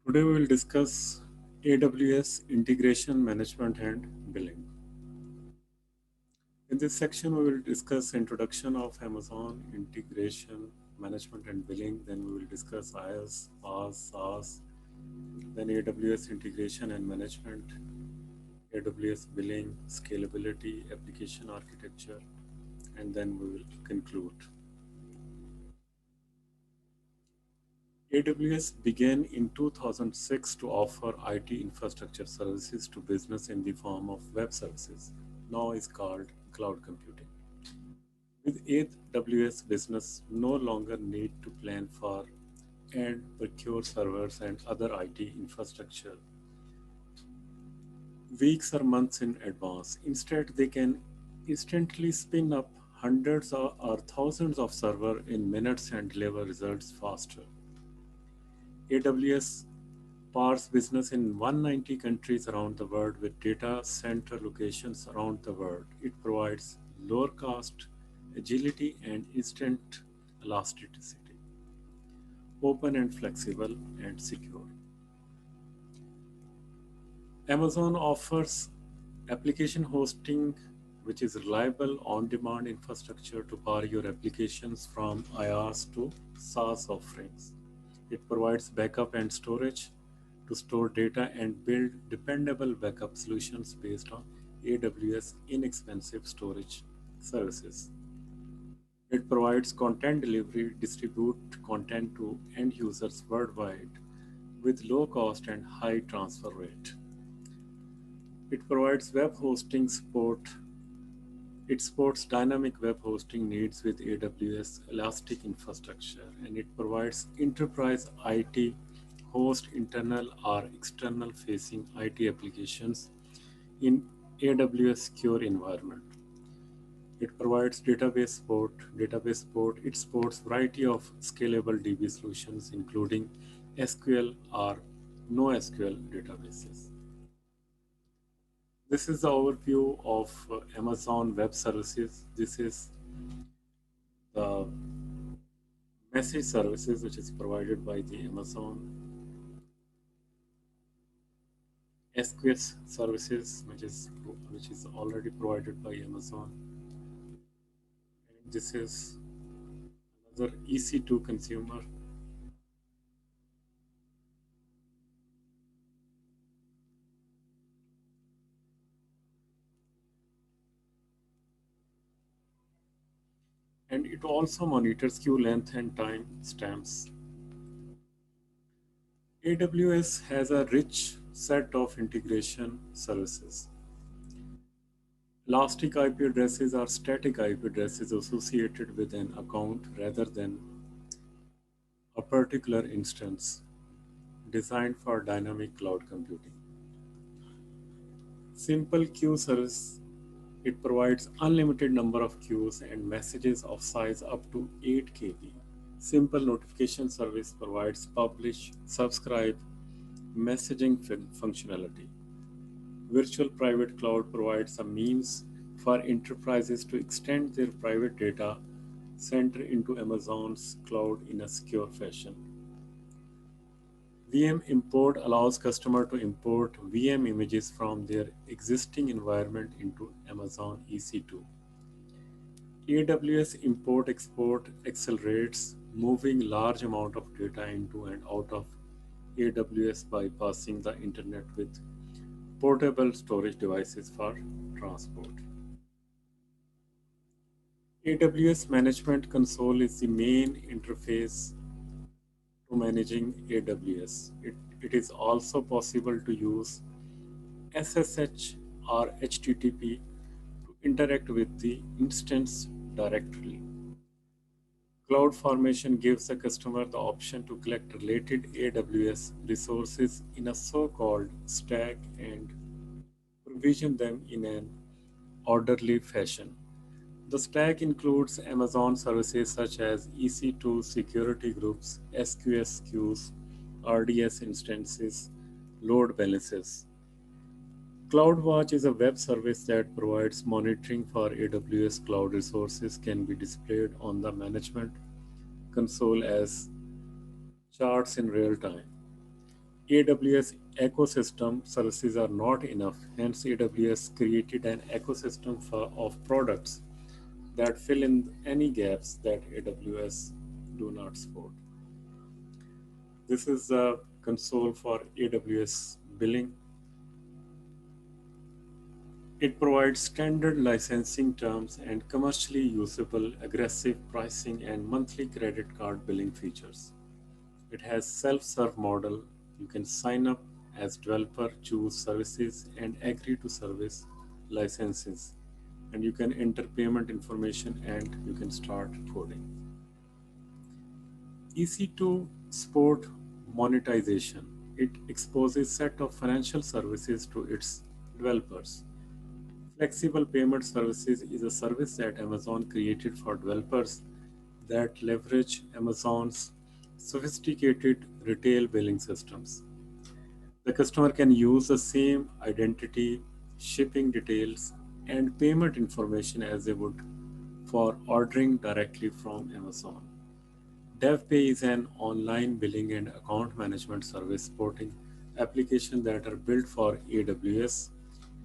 Today we will discuss AWS integration management and billing. In this section, we will discuss introduction of Amazon integration management and billing. Then we will discuss IaaS, PaaS, SaaS, then AWS integration and management, AWS billing, scalability, application architecture, and then we will conclude. AWS began in 2006 to offer IT infrastructure services to business in the form of web services. Now is called cloud computing. With AWS, business no longer need to plan for and procure servers and other IT infrastructure weeks or months in advance. Instead, they can instantly spin up hundreds or thousands of servers in minutes and deliver results faster. AWS powers business in 190 countries around the world with data center locations around the world. It provides lower cost, agility, and instant elasticity, open and flexible and secure. Amazon offers application hosting, which is reliable on-demand infrastructure to power your applications from IaaS to SaaS offerings. It provides backup and storage to store data and build dependable backup solutions based on AWS inexpensive storage services. It provides content delivery, distribute content to end users worldwide with low cost and high transfer rate. It provides web hosting support. It supports dynamic web hosting needs with AWS Elastic Infrastructure, and it provides enterprise IT host internal or external facing IT applications in AWS secure environment. It provides database support. It supports variety of scalable DB solutions, including SQL or NoSQL databases. This is the overview of Amazon Web Services. This is the message services which is provided by the Amazon SQS services, which is already provided by Amazon. And this is another EC2 consumer. And it also monitors queue length and time stamps. AWS has a rich set of integration services. Elastic IP addresses are static IP addresses associated with an account rather than a particular instance, designed for dynamic cloud computing. Simple queue service, it provides unlimited number of queues and messages of size up to 8 KB. Simple notification service provides publish, subscribe, messaging functionality. Virtual private cloud provides a means for enterprises to extend their private data center into Amazon's cloud in a secure fashion. VM import allows customer to import VM images from their existing environment into Amazon EC2. AWS import export accelerates moving large amount of data into and out of AWS by passing the internet with portable storage devices for transport. AWS Management Console is the main interface to managing AWS. It is also possible to use SSH or HTTP to interact with the instance directly. CloudFormation gives the customer the option to collect related AWS resources in a so-called stack and provision them in an orderly fashion. The stack includes Amazon services such as EC2 security groups, SQS queues, RDS instances, load balances. CloudWatch is a web service that provides monitoring for AWS cloud resources can be displayed on the management console as charts in real time. AWS ecosystem services are not enough. Hence, AWS created an ecosystem of products that fill in any gaps that AWS do not support. This is the console for AWS billing. It provides standard licensing terms and commercially usable aggressive pricing and monthly credit card billing features. It has self-serve model. You can sign up as developer, choose services and agree to service licenses. And you can enter payment information and you can start coding. EC2 support monetization. It exposes set of financial services to its developers. Flexible payment services is a service that Amazon created for developers that leverage Amazon's sophisticated retail billing systems. The customer can use the same identity, shipping details, and payment information as they would for ordering directly from Amazon. DevPay is an online billing and account management service supporting applications that are built for AWS.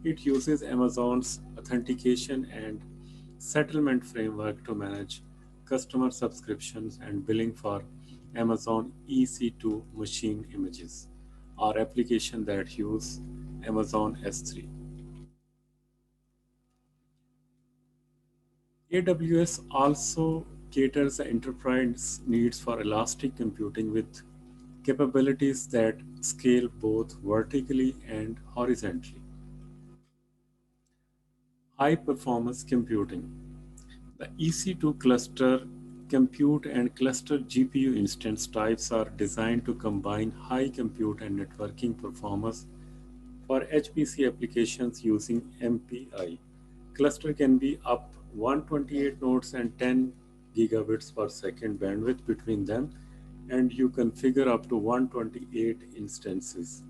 It uses Amazon's authentication and settlement framework to manage customer subscriptions and billing for Amazon EC2 machine images or applications that use Amazon S3. AWS also caters the enterprise needs for elastic computing with capabilities that scale both vertically and horizontally. High performance computing. The EC2 cluster compute and cluster GPU instance types are designed to combine high compute and networking performance for HPC applications using MPI. Cluster can be up 128 nodes and 10 gigabits per second bandwidth between them, and you configure up to 128 instances.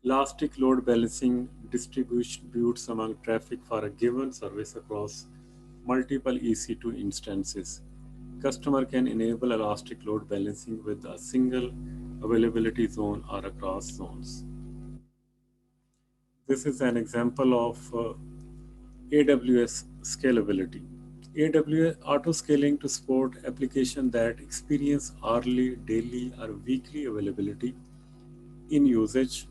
Elastic load balancing distributes among traffic for a given service across multiple EC2 instances. Customer can enable elastic load balancing with a single availability zone or across zones. This is an example of AWS scalability. AWS auto-scaling to support applications that experience hourly, daily, or weekly availability in usage.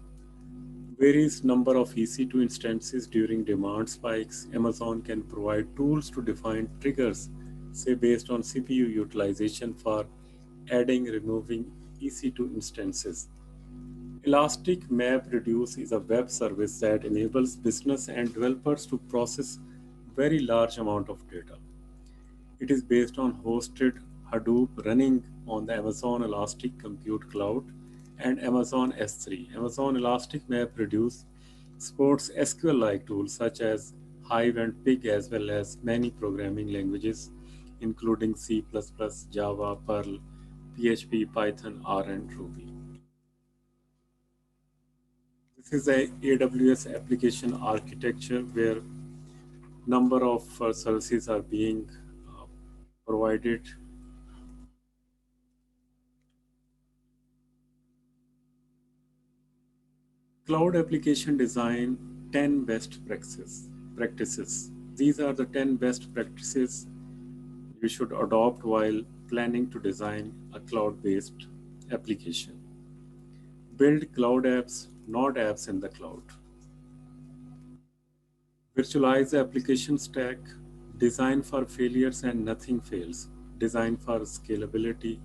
Varies number of EC2 instances during demand spikes. Amazon can provide tools to define triggers, say based on CPU utilization for adding, removing EC2 instances. Elastic MapReduce is a web service that enables business and developers to process very large amount of data. It is based on hosted Hadoop running on the Amazon Elastic Compute Cloud and Amazon S3. Amazon Elastic MapReduce supports SQL-like tools such as Hive and Pig as well as many programming languages including C++, Java, Perl, PHP, Python, R, and Ruby. This is a AWS application architecture where number of services are being provided. Cloud application design 10 best practices. These are the 10 best practices you should adopt while planning to design a cloud-based application. Build cloud apps, not apps in the cloud. Virtualize the application stack. Design for failures and nothing fails. Design for scalability.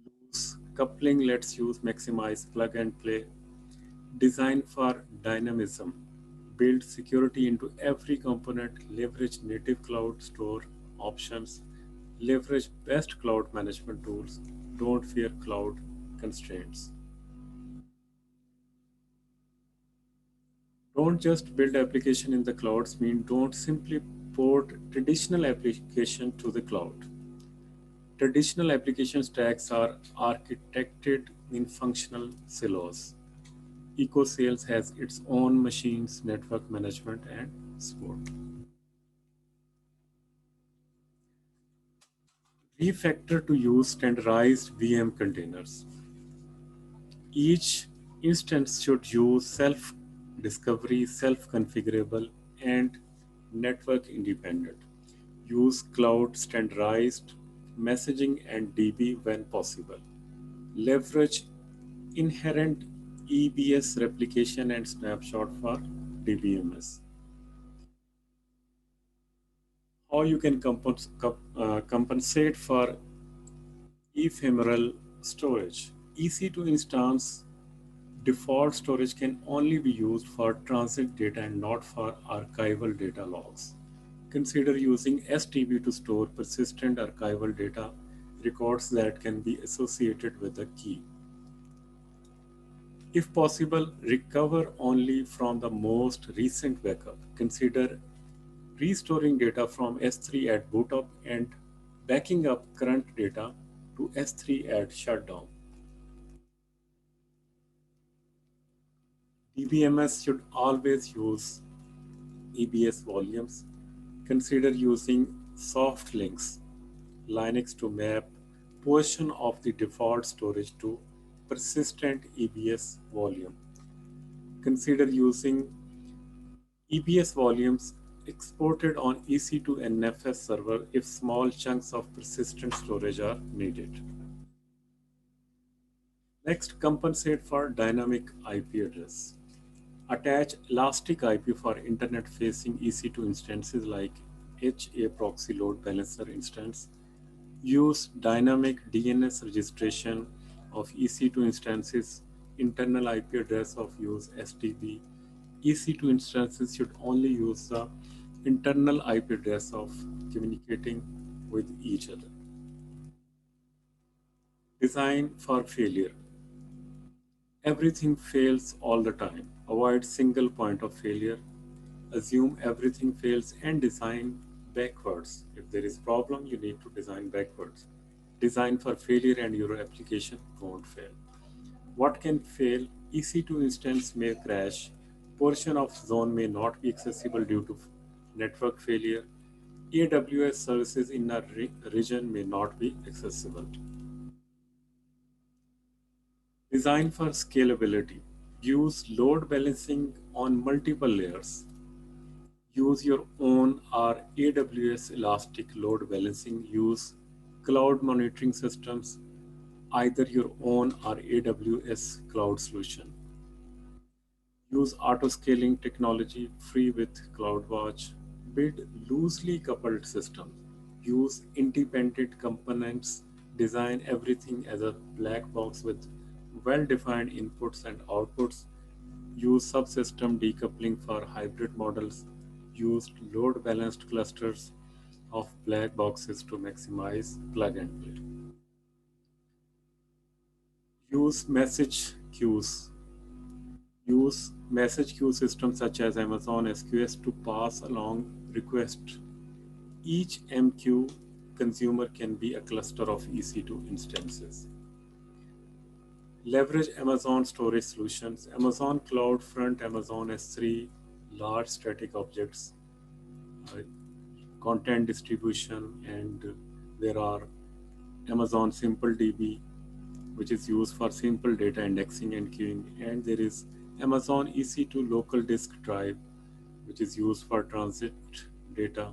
Loose coupling lets you maximize plug and play. Design for dynamism. Build security into every component. Leverage native cloud store options. Leverage best cloud management tools. Don't fear cloud constraints. Don't just build application in the clouds, mean don't simply port traditional application to the cloud. Traditional application stacks are architected in functional silos. EcoSales has its own machines, network management, and support. Refactor to use standardized VM containers. Each instance should use self-discovery, self-configurable, and network-independent. Use cloud standardized messaging and DB when possible. Leverage inherent EBS replication and snapshot for DBMS. How you can compensate for ephemeral storage. EC2 instance default storage can only be used for transit data and not for archival data logs. Consider using STB to store persistent archival data records that can be associated with a key. If possible, recover only from the most recent backup. Consider restoring data from S3 at boot up and backing up current data to S3 at shutdown. DBMS should always use EBS volumes. Consider using soft links, Linux to map portion of the default storage to persistent EBS volume. Consider using EBS volumes exported on EC2 NFS server if small chunks of persistent storage are needed. Next, compensate for dynamic IP address. Attach elastic IP for internet-facing EC2 instances like HA proxy load balancer instance. Use dynamic DNS registration of EC2 instances. Internal IP address of use STB. EC2 instances should only use the internal IP address of communicating with each other. Design for failure. Everything fails all the time. Avoid single point of failure. Assume everything fails and design backwards. If there is problem, you need to design backwards. Design for failure and your application won't fail. What can fail? EC2 instance may crash. Portion of zone may not be accessible due to network failure. AWS services in a region may not be accessible. Design for scalability. Use load balancing on multiple layers. Use your own or AWS Elastic load balancing. Use cloud monitoring systems, either your own or AWS cloud solution. Use auto-scaling technology free with CloudWatch. Build loosely coupled systems. Use independent components. Design everything as a black box with well-defined inputs and outputs. Use subsystem decoupling for hybrid models. Use load-balanced clusters of black boxes to maximize plug and play. Use message queues. Use message queue systems such as Amazon SQS to pass along requests. Each MQ consumer can be a cluster of EC2 instances. Leverage Amazon storage solutions. Amazon CloudFront, Amazon S3, large static objects, content distribution, and there are Amazon SimpleDB, which is used for simple data indexing and queuing, and there is Amazon EC2 local disk drive, which is used for transit data,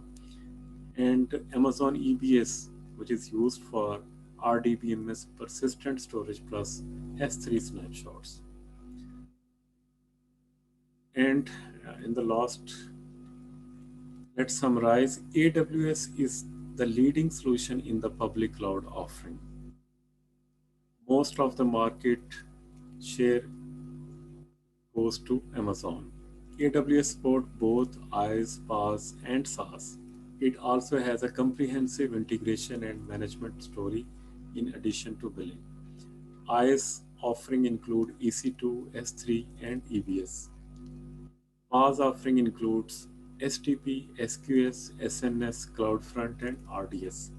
and Amazon EBS, which is used for RDBMS persistent storage plus S3 snapshots. And in the last, let's summarize. AWS is the leading solution in the public cloud offering. Most of the market share goes to Amazon. AWS supports both IaaS, PaaS, and SaaS. It also has a comprehensive integration and management story in addition to billing. IaaS offering include EC2, S3, and EBS. PaaS offering includes STP, SQS, SNS, CloudFront, and RDS.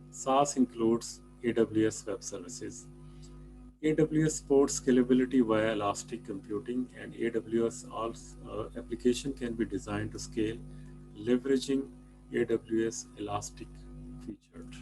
SaaS includes AWS Web Services. AWS supports scalability via elastic computing, and AWS application can be designed to scale leveraging AWS Elastic featured.